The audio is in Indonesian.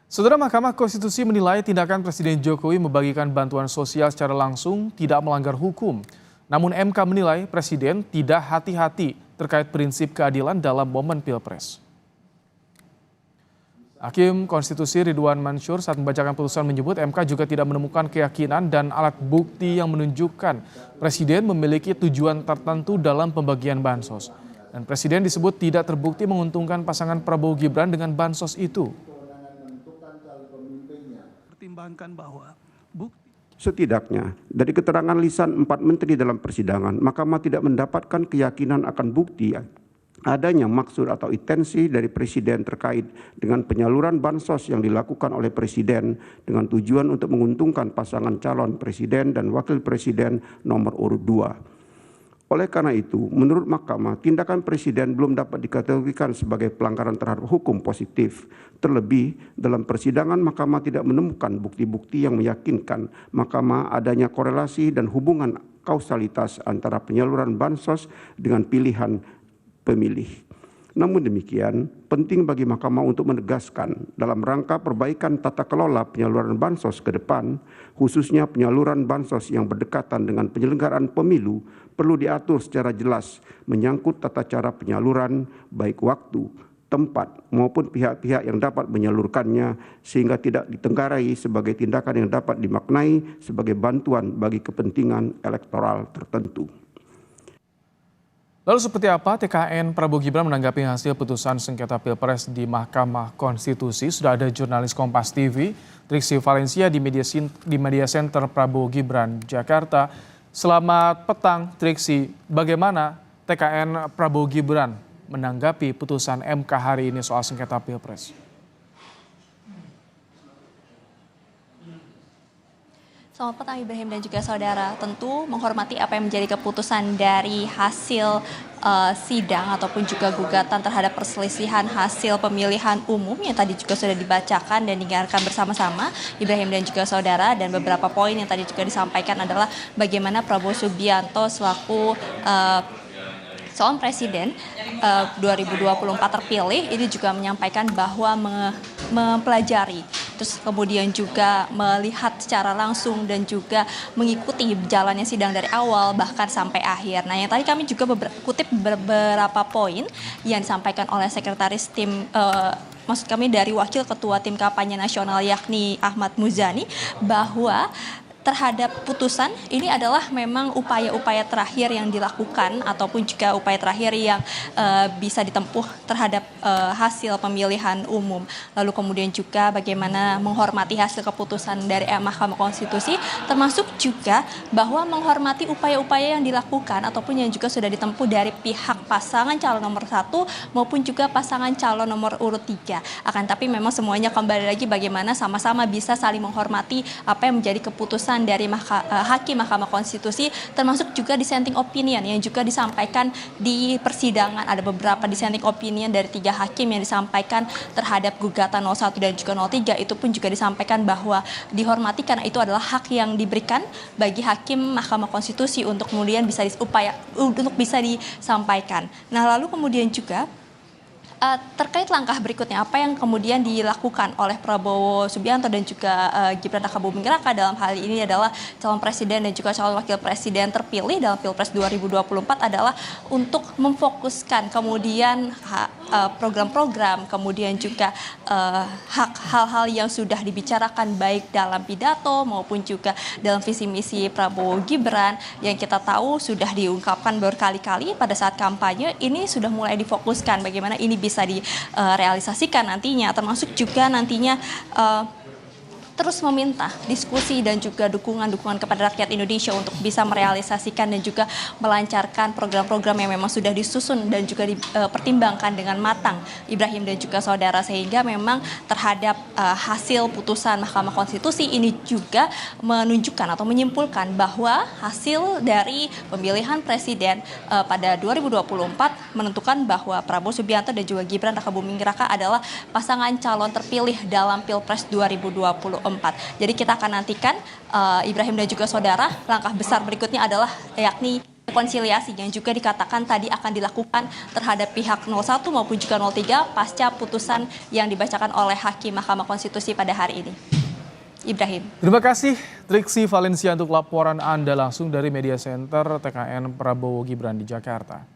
Saudara, Mahkamah Konstitusi menilai tindakan Presiden Jokowi membagikan bantuan sosial secara langsung tidak melanggar hukum. Namun MK menilai Presiden tidak hati-hati terkait prinsip keadilan dalam momen Pilpres. Hakim Konstitusi Ridwan Mansur saat membacakan putusan menyebut MK juga tidak menemukan keyakinan dan alat bukti yang menunjukkan Presiden memiliki tujuan tertentu dalam pembagian bansos. Dan Presiden disebut tidak terbukti menguntungkan pasangan Prabowo Gibran dengan bansos itu. Pertimbangkan bahwa setidaknya dari keterangan lisan 4 menteri dalam persidangan, Mahkamah tidak mendapatkan keyakinan akan bukti adanya maksud atau intensi dari Presiden terkait dengan penyaluran bansos yang dilakukan oleh Presiden dengan tujuan untuk menguntungkan pasangan calon Presiden dan Wakil Presiden nomor urut 2. Oleh karena itu, menurut Mahkamah, tindakan Presiden belum dapat dikategorikan sebagai pelanggaran terhadap hukum positif. Terlebih, dalam persidangan Mahkamah tidak menemukan bukti-bukti yang meyakinkan Mahkamah adanya korelasi dan hubungan kausalitas antara penyaluran bansos dengan pilihan pemilih. Namun demikian, penting bagi Mahkamah untuk menegaskan dalam rangka perbaikan tata kelola penyaluran bansos ke depan, khususnya penyaluran bansos yang berdekatan dengan penyelenggaraan pemilu, perlu diatur secara jelas menyangkut tata cara penyaluran, baik waktu, tempat, maupun pihak-pihak yang dapat menyalurkannya, sehingga tidak ditenggarai sebagai tindakan yang dapat dimaknai sebagai bantuan bagi kepentingan elektoral tertentu. Lalu seperti apa TKN Prabowo Gibran menanggapi hasil putusan sengketa Pilpres di Mahkamah Konstitusi? Sudah ada jurnalis Kompas TV, Triksi Valencia di Media Center Prabowo Gibran, Jakarta. Selamat petang, Triksi. Bagaimana TKN Prabowo Gibran menanggapi putusan MK hari ini soal sengketa Pilpres? Selamat petang Ibrahim dan juga saudara. Tentu menghormati apa yang menjadi keputusan dari hasil sidang ataupun juga gugatan terhadap perselisihan hasil pemilihan umum yang tadi juga sudah dibacakan dan didengarkan bersama-sama Ibrahim dan juga saudara, dan beberapa poin yang tadi juga disampaikan adalah bagaimana Prabowo Subianto selaku calon presiden 2024 terpilih ini juga menyampaikan bahwa mempelajari, terus kemudian juga melihat secara langsung dan juga mengikuti jalannya sidang dari awal bahkan sampai akhir. Nah, yang tadi kami juga kutip beberapa poin yang disampaikan oleh sekretaris tim maksud kami dari wakil ketua tim kampanye nasional yakni Ahmad Muzani, bahwa terhadap putusan ini adalah memang upaya-upaya terakhir yang dilakukan ataupun juga upaya terakhir yang bisa ditempuh terhadap hasil pemilihan umum. Lalu kemudian juga bagaimana menghormati hasil keputusan dari Mahkamah Konstitusi, termasuk juga bahwa menghormati upaya-upaya yang dilakukan ataupun yang juga sudah ditempuh dari pihak pasangan calon nomor 1 maupun juga pasangan calon nomor urut 3. Akan tapi memang semuanya kembali lagi bagaimana sama-sama bisa saling menghormati apa yang menjadi keputusan dari Hakim Mahkamah Konstitusi, termasuk juga dissenting opinion yang juga disampaikan di persidangan. Ada beberapa dissenting opinion dari 3 hakim yang disampaikan terhadap gugatan 01 dan juga 03. Itu pun juga disampaikan bahwa dihormati karena itu adalah hak yang diberikan bagi Hakim Mahkamah Konstitusi untuk kemudian bisa disampaikan. Nah, lalu kemudian juga terkait langkah berikutnya apa yang kemudian dilakukan oleh Prabowo Subianto dan juga Gibran Rakabuming Raka dalam hal ini adalah calon presiden dan juga calon wakil presiden terpilih dalam Pilpres 2024 adalah untuk memfokuskan kemudian program-program, kemudian juga hal-hal yang sudah dibicarakan baik dalam pidato maupun juga dalam visi misi Prabowo Gibran yang kita tahu sudah diungkapkan berkali-kali pada saat kampanye. Ini sudah mulai difokuskan bagaimana ini bisa direalisasikan nantinya, termasuk juga nantinya terus meminta diskusi dan juga dukungan kepada rakyat Indonesia untuk bisa merealisasikan dan juga melancarkan program-program yang memang sudah disusun dan juga dipertimbangkan dengan matang Ibrahim dan juga saudara, sehingga memang terhadap hasil putusan Mahkamah Konstitusi ini juga menunjukkan atau menyimpulkan bahwa hasil dari pemilihan presiden pada 2024 menentukan bahwa Prabowo Subianto dan juga Gibran Rakabuming Raka adalah pasangan calon terpilih dalam Pilpres 2024. Jadi kita akan nantikan Ibrahim dan juga saudara, langkah besar berikutnya adalah yakni rekonsiliasi yang juga dikatakan tadi akan dilakukan terhadap pihak 01 maupun juga 03 pasca putusan yang dibacakan oleh Hakim Mahkamah Konstitusi pada hari ini. Ibrahim. Terima kasih Triksi Valencia untuk laporan Anda langsung dari Media Center TKN Prabowo Gibran di Jakarta.